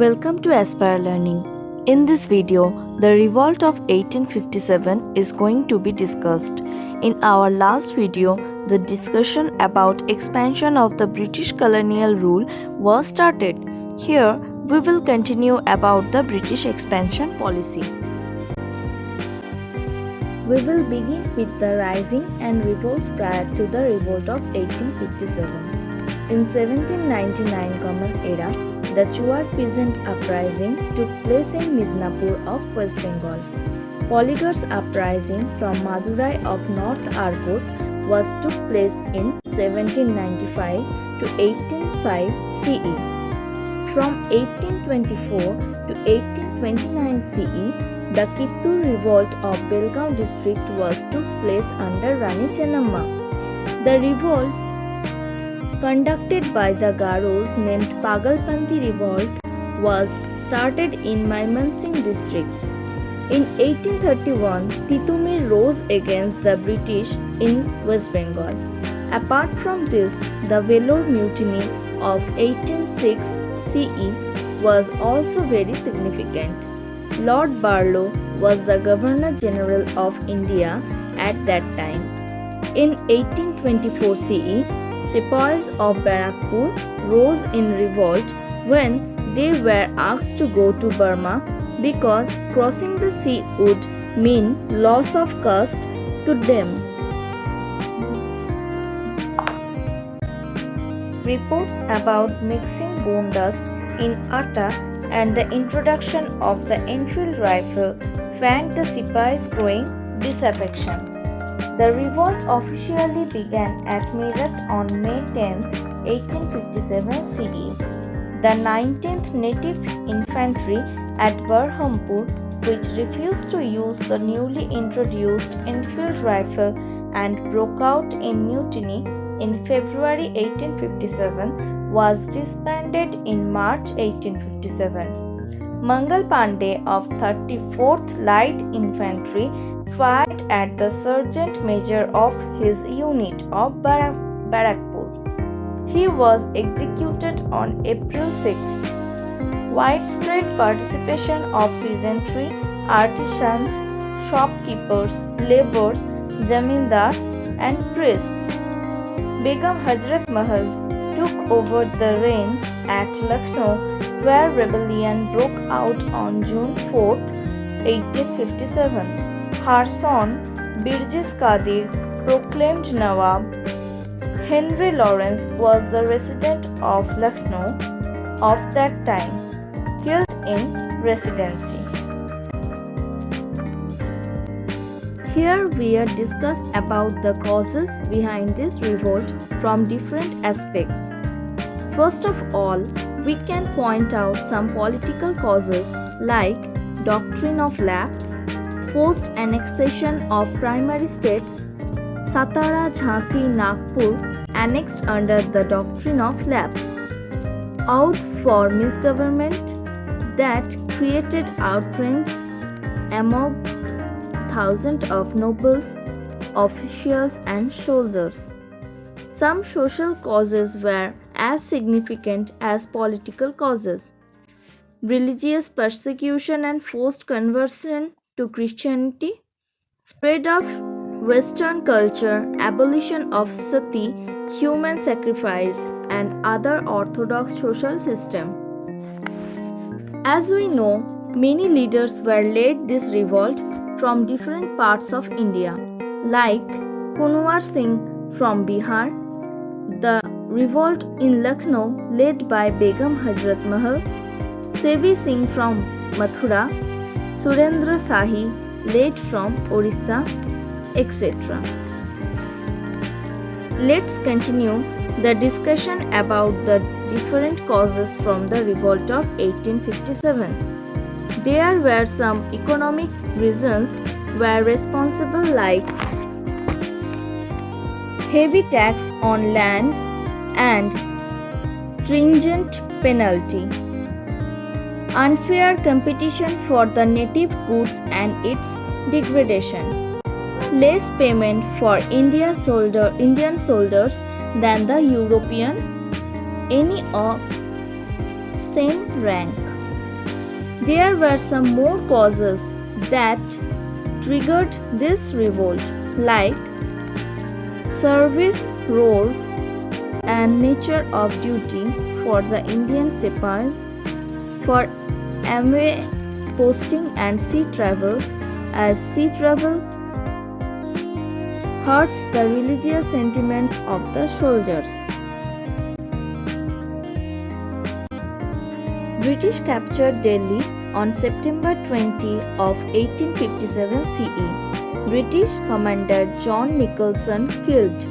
Welcome to Aspire Learning. In this video, the Revolt of 1857 is going to be discussed. In our last video, the discussion about expansion of the British colonial rule was started. Here, we will continue about the British expansion policy. We will begin with the rising and revolts prior to the Revolt of 1857. In 1799 Common Era, the Chuar peasant uprising took place in Midnapur of West Bengal. Polygars uprising from Madurai of North Arcot took place in 1795 to 1805 CE. From 1824 to 1829 CE, the Kittur revolt of Belgaum district took place under Rani Chennamma. The revolt, conducted by the Garos named Pagalpanthi Revolt, was started in Mymensingh district. In 1831, Titumir rose against the British in West Bengal. Apart from this, the Vellore mutiny of 1806 CE was also very significant. Lord Barlow was the Governor General of India at that time. In 1824 CE, Sepoys of Barakpur rose in revolt when they were asked to go to Burma because crossing the sea would mean loss of caste to them. Reports about mixing bone dust in atta and the introduction of the Enfield rifle fanned the Sepoys' growing disaffection. The revolt officially began at Meerut on May 10, 1857 CE. The 19th Native Infantry at Berhampur, which refused to use the newly introduced Enfield rifle and broke out in mutiny in February 1857, was disbanded in March 1857. Mangal Pandey of 34th Light Infantry fired at the sergeant major of his unit of Barakpur. He was executed on April 6. Widespread participation of peasantry, artisans, shopkeepers, labourers, zamindars and priests. Begum Hazrat Mahal took over the reins at Lucknow, where rebellion broke out on June 4, 1857. Her son, Birjis Qadir, proclaimed Nawab. Henry Lawrence was the resident of Lucknow of that time, killed in residency. Here we are discussed about the causes behind this revolt from different aspects. First of all, we can point out some political causes like doctrine of lapse, forced annexation of primary states, Satara, Jhansi, Nagpur annexed under the doctrine of lapse, out for misgovernment that created outrage among thousands of nobles, officials and soldiers. Some social causes were as significant as political causes. Religious persecution and forced conversion to Christianity, spread of Western culture, abolition of sati, human sacrifice, and other orthodox social system. As we know, many leaders were led this revolt from different parts of India, like Kunwar Singh from Bihar, the revolt in Lucknow led by Begum Hazrat Mahal, Sevi Singh from Mathura, Surendra Sahi led from Orissa, etc. Let's continue the discussion about the different causes from the revolt of 1857. There were some economic reasons were responsible like heavy tax on land and stringent penalty, unfair competition for the native goods and its degradation, less payment for Indian soldiers than the European, any of same rank, There were some more causes that triggered this revolt, like service roles and nature of duty for the Indian Sepoys, for MA posting and sea travel, as sea travel hurts the religious sentiments of the soldiers. British captured Delhi on September 20 of 1857 CE. British Commander John Nicholson killed.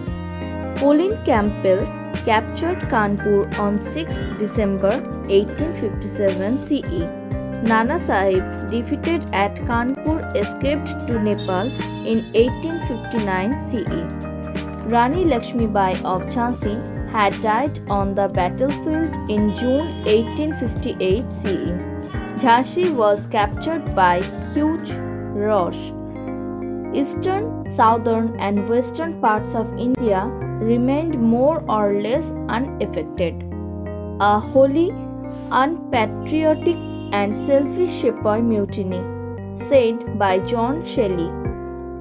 Colin Campbell captured Kanpur on 6 December 1857 CE. Nana Sahib, defeated at Kanpur, escaped to Nepal in 1859 CE. Rani Lakshmibai of Jhansi had died on the battlefield in June 1858 CE. Jhansi was captured by huge rush. Eastern, southern and western parts of India remained more or less unaffected. A wholly unpatriotic and selfish sepoy mutiny, said by John Shelley.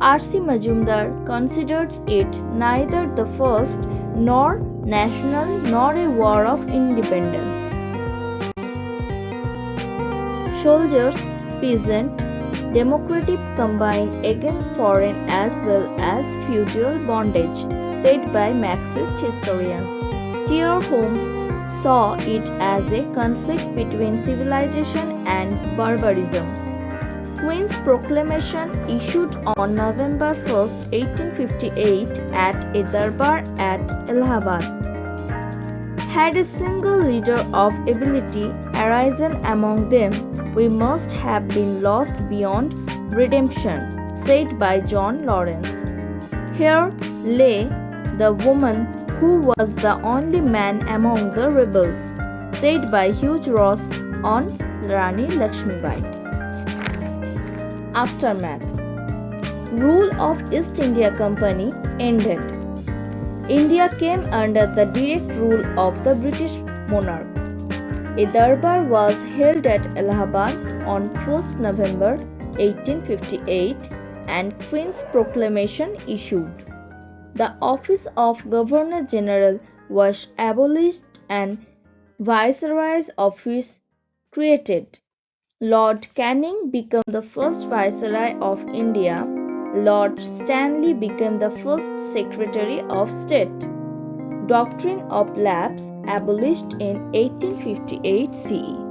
R.C. Majumdar considers it neither the first nor national nor a war of independence. Soldiers, peasant, democratic combined against foreign as well as feudal bondage, said by Marxist historians. T.R. Holmes saw it as a conflict between civilization and barbarism. Queen's Proclamation, issued on November 1, 1858 at a darbar at Allahabad, had a single leader of ability arisen among them. We must have been lost beyond redemption, said by John Lawrence. Here lay the woman who was the only man among the rebels, said by Hugh Ross on Rani Lakshmibai. Aftermath. Rule of East India Company ended. India came under the direct rule of the British monarch. A darbar was held at Allahabad on 1st November 1858 and Queen's Proclamation issued. The office of Governor General was abolished and Viceroy's office created. Lord Canning became the first Viceroy of India. Lord Stanley became the first Secretary of State. Doctrine of lapse abolished in 1858 CE.